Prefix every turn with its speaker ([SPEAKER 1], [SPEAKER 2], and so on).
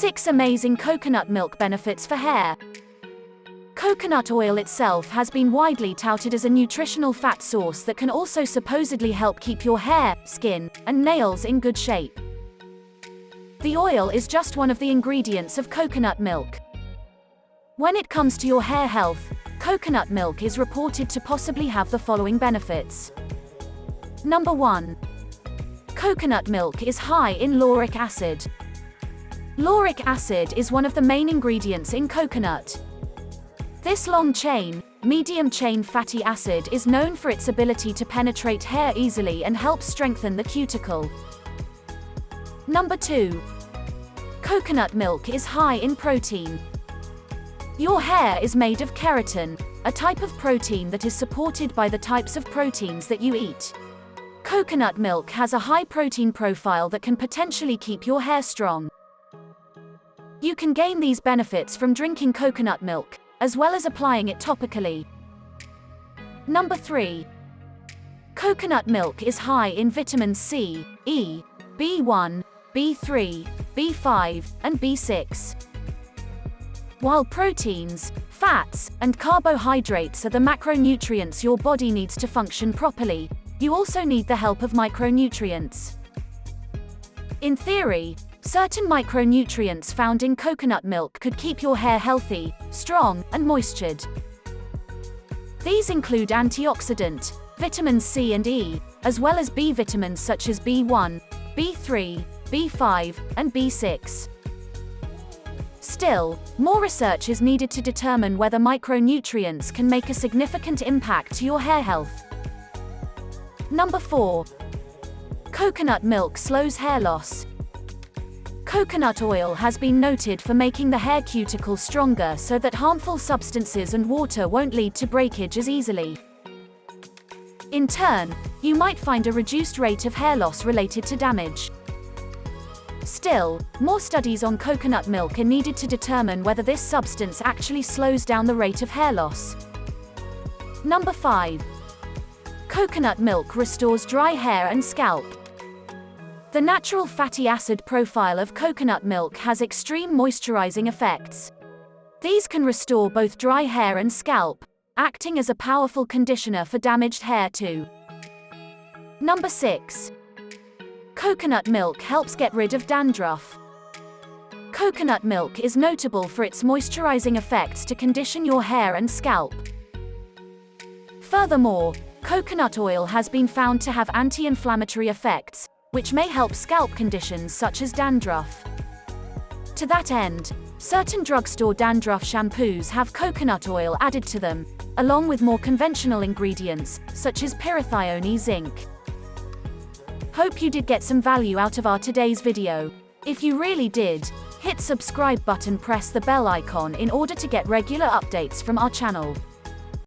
[SPEAKER 1] 6 amazing coconut milk benefits for hair. Coconut oil itself has been widely touted as a nutritional fat source that can also supposedly help keep your hair, skin, and nails in good shape. The oil is just one of the ingredients of coconut milk. When it comes to your hair health, coconut milk is reported to possibly have the following benefits. Number 1. Coconut milk is high in lauric acid. Lauric acid is one of the main ingredients in coconut. This long-chain, medium-chain fatty acid is known for its ability to penetrate hair easily and help strengthen the cuticle. Number 2. Coconut milk is high in protein. Your hair is made of keratin, a type of protein that is supported by the types of proteins that you eat. Coconut milk has a high protein profile that can potentially keep your hair strong. You can gain these benefits from drinking coconut milk, as well as applying it topically. Number 3. Coconut milk is high in vitamins C, E, B1, B3, B5, and B6. While proteins, fats, and carbohydrates are the macronutrients your body needs to function properly, you also need the help of micronutrients. In theory, certain micronutrients found in coconut milk could keep your hair healthy, strong, and moistured. These include antioxidant, vitamins C and E, as well as B vitamins such as B1, B3, B5, and B6. Still, more research is needed to determine whether micronutrients can make a significant impact to your hair health. Number 4. Coconut milk slows hair loss. Coconut oil has been noted for making the hair cuticle stronger so that harmful substances and water won't lead to breakage as easily. In turn, you might find a reduced rate of hair loss related to damage. Still, more studies on coconut milk are needed to determine whether this substance actually slows down the rate of hair loss. Number 5. Coconut milk restores dry hair and scalp. The natural fatty acid profile of coconut milk has extreme moisturizing effects. These can restore both dry hair and scalp, acting as a powerful conditioner for damaged hair too. Number 6. Coconut milk helps get rid of dandruff. Coconut milk is notable for its moisturizing effects to condition your hair and scalp. Furthermore, coconut oil has been found to have anti-inflammatory effects, which may help scalp conditions such as dandruff. To that end, certain drugstore dandruff shampoos have coconut oil added to them, along with more conventional ingredients, such as pyrithione zinc. Hope you did get some value out of our today's video. If you really did, hit subscribe button, press the bell icon in order to get regular updates from our channel.